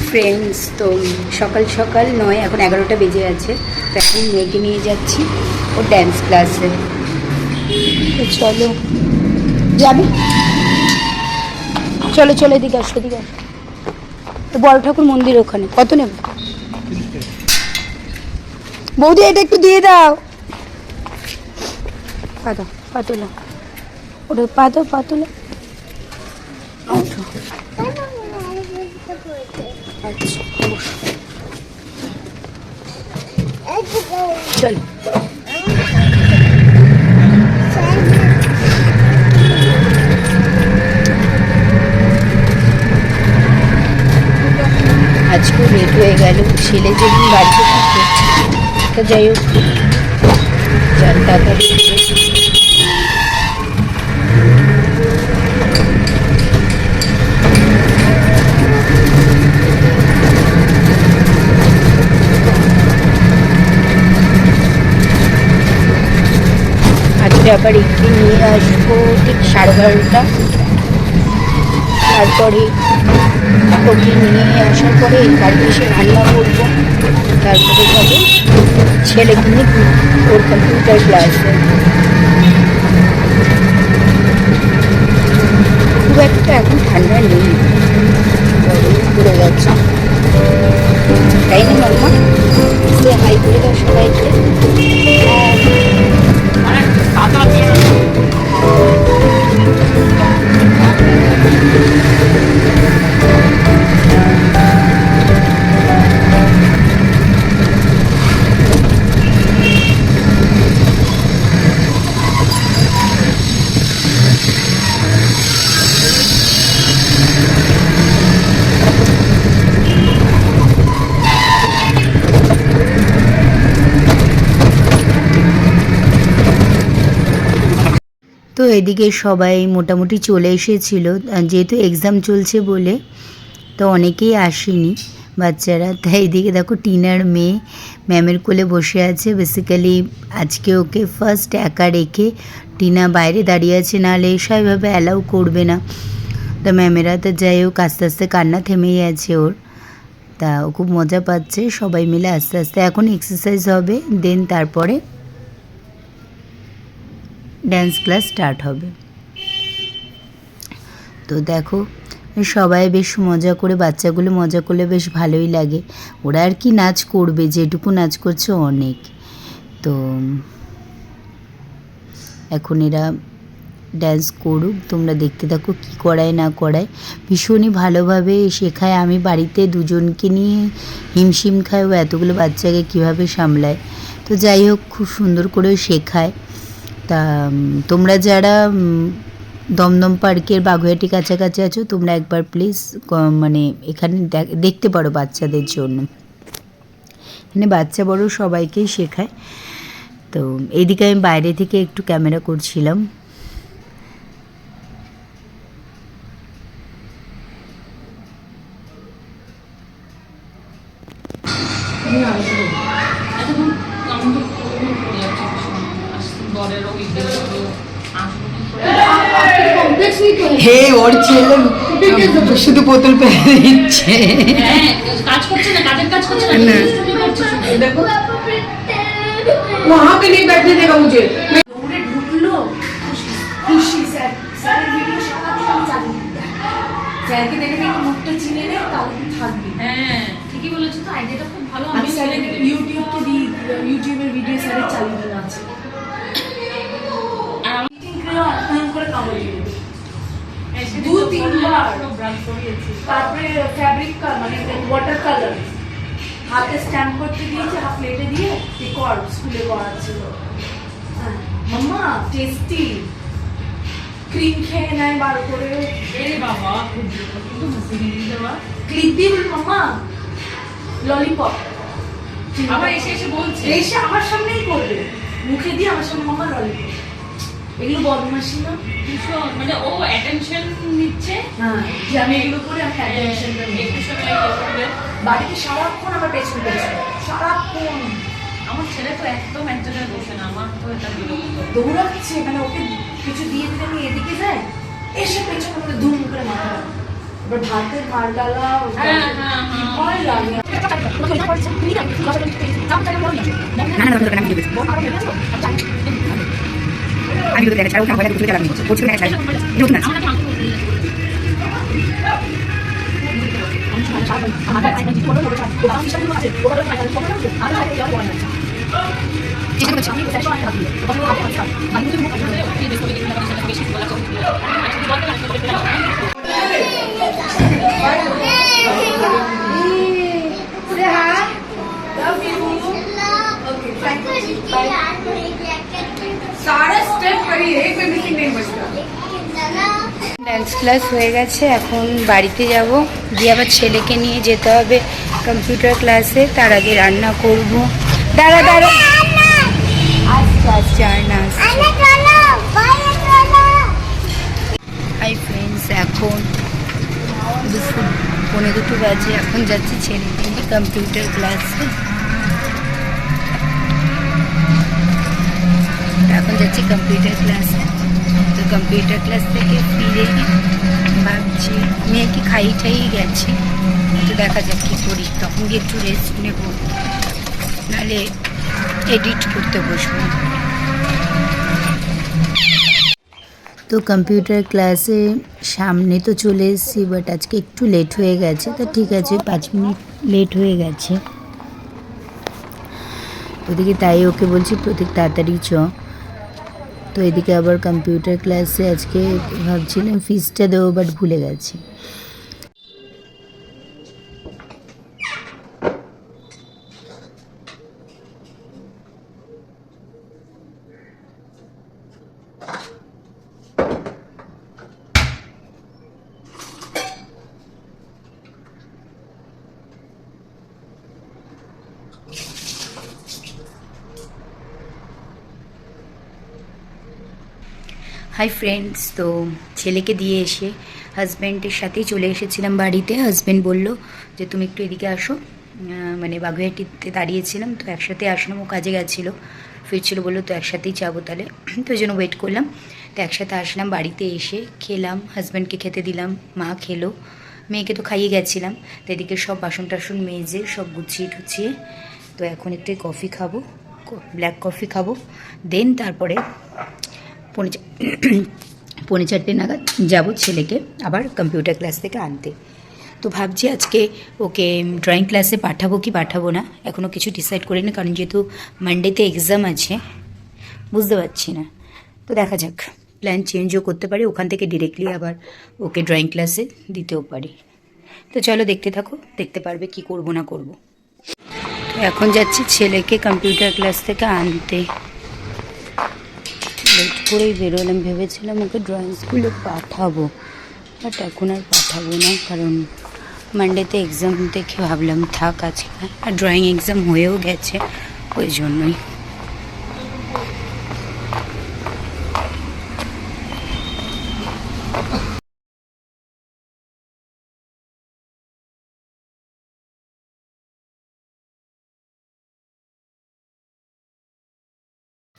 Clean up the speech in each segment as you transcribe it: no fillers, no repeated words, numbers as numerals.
Friends, তো সকাল সকাল নয়, এখন 11টা বেজে আছে। তো এখন মেয়েকে নিয়ে যাচ্ছি ও ড্যান্স ক্লাসে। তো চলো, যাবি? চলো চলো, এদিকে আসো, এদিকে আসো। বড় ঠাকুর মন্দির ওখানে। কত নেব বৌদি? এটা একটু দিয়ে দাও। পা দাও, পা তোলো, ওটা পা দাও, পা তোলো। আচ্ছা, চলো। আজকে লেট হয়ে গেল, ছেলে যেদিন বাড়িতে থাকে। তো যাই হোক, তাড়াতাড়ি আজকে আবার একটু নিয়ে আসবো ঠিক 12:30। তারপরে ওকে নিয়ে আসার পরে বাড়িতে এসে রান্না করবো। তারপরে যাবো ছেলেকে নিয়ে ওর কম্পিউটার ক্লাসে। খুব একটা এখন ঠান্ডা নেই, গরম পড়ে যাচ্ছে, তাই না মাম্মা? সে হাই করে দাও সবাইকে। তো এদিকে সবাই মোটামুটি চলে এসেছিল, যেহেতু এক্সাম চলছে বলে তো অনেকেই আসেনি বাচ্চারা। তাই এদিকে দেখো টিনার মেয়ে ম্যামের কোলে বসে আছে। বেসিক্যালি আজকে ওকে ফার্স্ট একা রেখে টিনা বাইরে দাঁড়িয়ে আছে, নাহলে এসবভাবে অ্যালাউ করবে না। তো ম্যামেরা তো যাই হোক আস্তে আস্তে কান্না থেমেই আছে ওর। তা ও খুব মজা পাচ্ছে, সবাই মিলে আস্তে আস্তে এখন এক্সারসাইজ হবে, দেন তারপরে ড্যান্স ক্লাস স্টার্ট হবে। তো দেখো সবাই বেশ মজা করে, বাচ্চাগুলো মজা করলে বেশ ভালোই লাগে। ওরা আর কি নাচ করবে, যেটুকু নাচ করছে অনেক। তো এখন এরা ড্যান্স করুক, তোমরা দেখতে থাকো কী করায় না করায়। ভীষণই ভালোভাবে শেখায়। আমি বাড়িতে দুজনকে নিয়ে হিমশিম খাই, ও এতগুলো বাচ্চাকে কীভাবে সামলায়। তো যাই হোক খুব সুন্দর করে শেখায়। তা তোমরা যারা দমদম পার্কের বাগুইআটি কাছাকাছি আছো, তোমরা একবার প্লিজ মানে এখানে দেখতে পারো বাচ্চাদের জন্য। এখানে বাচ্চা বড় সবাইকেই শেখায়। তো এইদিকে আমি বাইরে থেকে একটু ক্যামেরা করছিলাম। হে ওর ছেলে শুধু বোতল পেয়ে দিচ্ছে, কাজ করছে না, কাজের কাজ করছে না। দেখো वहां पे नहीं बैठने देगा मुझे। দৌড়ে ঢুকলো, খুশি স্যার, স্যারের ভিডিও সারাদিন চালিয়ে দিতে। স্যারকে দেখে দেখে মুখটা চিনে নে, তাহলে থাকবি। হ্যাঁ ঠিকই বলেছো, তো আইডিয়াটা খুব ভালো। আমি স্যারের ইউটিউবকে দিই, ইউটিউবের ভিডিও স্যারের চালিয়ে দেওয়া আছে। আর আমি মিটিং করে কামড়ে দিই 2-3 বার ব্রাশ করিয়েছি। তারপরে ফ্যাব্রিক মানে ওয়াটার কালার হাতে স্ট্যাম্প করতে দিয়েছে, হাফ প্লেটে দিয়ে রেকর্ড স্কুলে করাচ্ছিল। মাম্মা টেস্টি ক্রিম খেয়ে নেয় বার করে। এরে বাবা ক্লিপ দিয়ে মাম্মা ললিপপ আবার এসে এসে বলছে, এসে আমার সামনেই করবে, মুখে দিয়ে আমার সামনে মাম্মা ললিপপ। এগুলো বদমাশি না, ভীষণ মানে ও অ্যাটেনশন নিচ্ছে। হ্যাঁ যে আমি এগুলো করে আমি অ্যাটেনশনটা নিই। বাড়িতে সারাক্ষণ আমার পেছন পেছন, সারাক্ষণ। আমার ছেলে তো একদম এক জায়গায় বসে না, আমার তো এটা দৌড়াচ্ছে, মানে ওকে কিছু দিয়ে দিলে আমি এদিকে যায়, এসে পেছনে ধুম করে মাথা ভাতের মার ডালা ভয় লাগে। सारा स्टेप करिए, एक में मिसिंग नहीं बचता। ডান্স ক্লাস হয়ে গেছে, এখন বাড়িতে যাব, দিয়ে আবার ছেলেকে নিয়ে যেতে হবে কম্পিউটার ক্লাসে। তার আগে রান্না করব। দাঁড়া দাঁড়া, আচ্ছা আচ্ছা না। হাই ফ্রেন্ডস, এখন দুপুর 1:45 বাজে। এখন যাচ্ছি ছেলেকে নিয়ে কম্পিউটার ক্লাসে। এখন যাচ্ছি কম্পিউটার ক্লাসে। তো কম্পিউটার ক্লাস থেকে ফিরে ভাবছি মেয়েকে খাইয়ে খাইয়ে গেছি, তো দেখা যাক কী করি। তখন গিয়ে একটু রেস্ট নেব, নাহলে এডিট করতে বসবো। তো কম্পিউটার ক্লাসে সামনে তো চলে এসেছি, বাট আজকে একটু লেট হয়ে গেছে। তো ঠিক আছে, 5 মিনিট লেট হয়ে গেছে। ওদিকে তাই ওকে বলছি প্রতীক তাড়াতাড়ি চ। তো এদিকে আবার কম্পিউটার ক্লাসে আজকে ভাবছিলাম ফিসটা দেবো, বাট ভুলে গেছি। হাই ফ্রেন্ডস, তো ছেলেকে দিয়ে এসে হাজব্যান্ডের সাথেই চলে এসেছিলাম বাড়িতে। হাজব্যান্ড বলল যে তুমি একটু এদিকে আসো, মানে বাগুইহাটিতে দাঁড়িয়েছিলাম, তো একসাথে আসলাম। ও কাজে গেছিলো, ফিরছিল, বললো তো একসাথেই যাবো তাহলে। তো ওই জন্য ওয়েট করলাম। তো একসাথে আসলাম, বাড়িতে এসে খেলাম, হাজব্যান্ডকে খেতে দিলাম, মা খেলো, মেয়েকে তো খাইয়ে গেছিলাম। তো এদিকে সব বাসন টাসন মেজে সব গুছিয়ে টুছিয়ে, তো এখন একটু কফি খাবো, ব্ল্যাক কফি খাবো। দেন তারপরে 3:45 নাগাদ যাবো ছেলেকে আবার কম্পিউটার ক্লাস থেকে আনতে। তো ভাবছি আজকে ওকে ড্রয়িং ক্লাসে পাঠাবো কি পাঠাবো না, এখনও কিছু ডিসাইড করিনি, কারণ যেহেতু মানডেতে এক্সাম আছে, বুঝতে পারছি না। তো দেখা যাক, প্ল্যান চেঞ্জও করতে পারি, ওখান থেকে ডিরেক্টলি আবার ওকে ড্রয়িং ক্লাসে দিতেও পারি। তো চলো দেখতে থাকো, দেখতে পারবে কি করব না করব। তো এখন যাচ্ছি ছেলেকে কম্পিউটার ক্লাস থেকে আনতে। লেট করেই বেরোলাম, ভেবেছিলাম ওকে ড্রয়িং স্কুলে পাঠাবো, বাট এখন আর পাঠাবো না, কারণ মানডেতে এক্সাম দেখে ভাবলাম থাক আজকে। আর ড্রয়িং এক্সাম হয়েও গেছে, ওই জন্যই।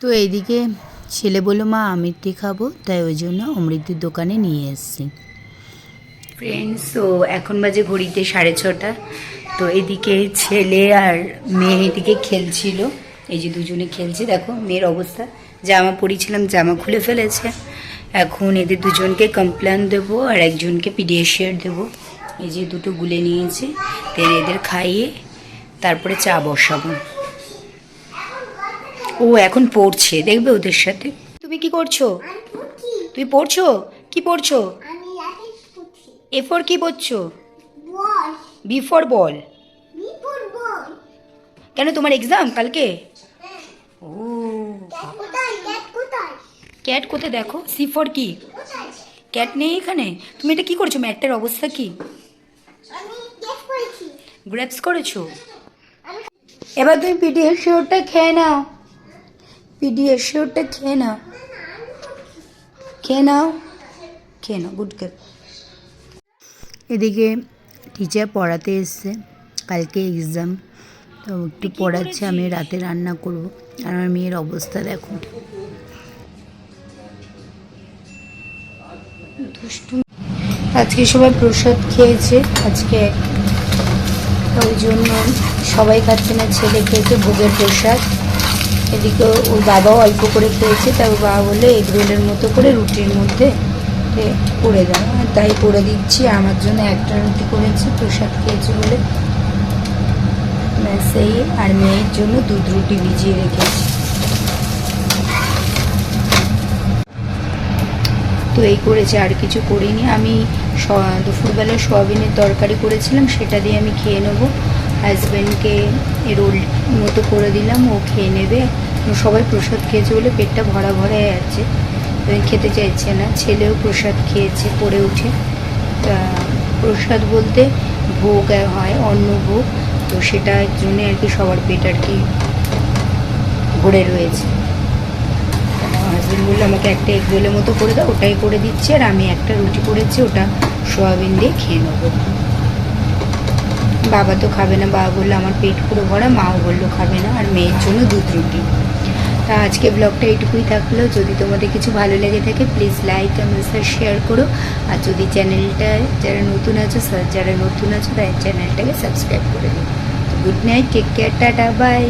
তো এইদিকে ছেলে বললো মা অমৃতি খাবো, তাই ওই জন্য অমৃতির দোকানে নিয়ে এসেছি। ফ্রেন্ডস, তো এখন বাজে ঘড়িতে 6:30। তো এদিকে ছেলে আর মেয়ে এদিকে খেলছিল, এই যে দুজনে খেলছে। দেখো মেয়ের অবস্থা, জামা পরিয়েছিলাম জামা খুলে ফেলেছে। এখন এদের দুজনকে কমপ্লেন দেবো আর একজনকে পিডিয়াশিয়ার দেবো। এই যে দুটো গুলে নিয়েছি, দেন এদের খাইয়ে তারপরে চা বসাবো। ও এখন পড়ছে, দেখবে ওদের সাথে। তুমি কি করছো? তুমি পড়ছো? কি পড়ছো? এ ফর কি পড়ছো? B for ball. কেন তোমার এক্সাম কালকে? ও ক্যাট কোথায় দেখো? সি ফর কি? ক্যাট নেই এখানে। তুমি এটা কি করছো? ম্যাটটার অবস্থা কি? গ্রেপস করেছো? এবার তুমি পিডিয়াশিওরটা খেয়ে নাও, পিডিয়াশিওরটা খেয়ে নাও, খেয়ে নাও, খেয়ে নাও, গুড গার্ল। এদিকে টিচার পড়াতে এসছে, কালকে এক্সাম, তো একটু পড়াচ্ছে, আমি রাতে রান্না করব। আর আমার মেয়ের অবস্থা দেখো, দুষ্টু। আজকে সবাই প্রসাদ খেয়েছে আজকে, ওই জন্য সবাই খাচ্ছে না, ছেলে খেয়েছে ভোগের প্রসাদ। এদিকে ওর বাবাও অল্প করে খেয়েছে, তার বাবা বলে এগ রোলের মতো করে রুটির মধ্যে করে দাও, তাই করে দিচ্ছি। আমার জন্য একটা রুটি করেছি প্রসাদ খেয়েছে বলে, সেই আর মেয়ের জন্য দুধ রুটি ভিজিয়ে রেখেছি। তো এই করেছে, আর কিছু করিনি। আমি দুপুরবেলা সয়াবিনের তরকারি করেছিলাম, সেটা দিয়ে আমি খেয়ে নেবো। হাজব্যান্ডকে রোল মতো করে দিলাম, ও খেয়ে নেবে। সবাই প্রসাদ খেয়েছে বলে পেটটা ভরা ভরা আছে, খেতে চাইছে না। ছেলেও প্রসাদ খেয়েছে পড়ে উঠে। তা প্রসাদ বলতে ভোগ হয়, অন্নভোগ, তো সেটার জন্যে আর কি সবার পেট আর কি ভরে রয়েছে। হাজব্যান্ড বললো আমাকে একটা এগ রোলের মতো করে দাও, ওটাই করে দিচ্ছি। আর আমি একটা রুটি করেছি, ওটা সয়াবিন দিয়ে খেয়ে নেবো। বাবা তো খাবে না, বাবা বললো আমার পেট পুরো ভরা, মাও বললো খাবে না। আর মেয়ের জন্য দুধ রুটি। তা আজকে ব্লগটা এইটুকুই থাকলো। যদি তোমাদের কিছু ভালো লেগে থাকে প্লিজ লাইক কমেন্ট শেয়ার করো। আর যদি চ্যানেলটায় যারা নতুন আছো তার চ্যানেলটাকে সাবস্ক্রাইব করে দিও। Good night, take care, tata, by.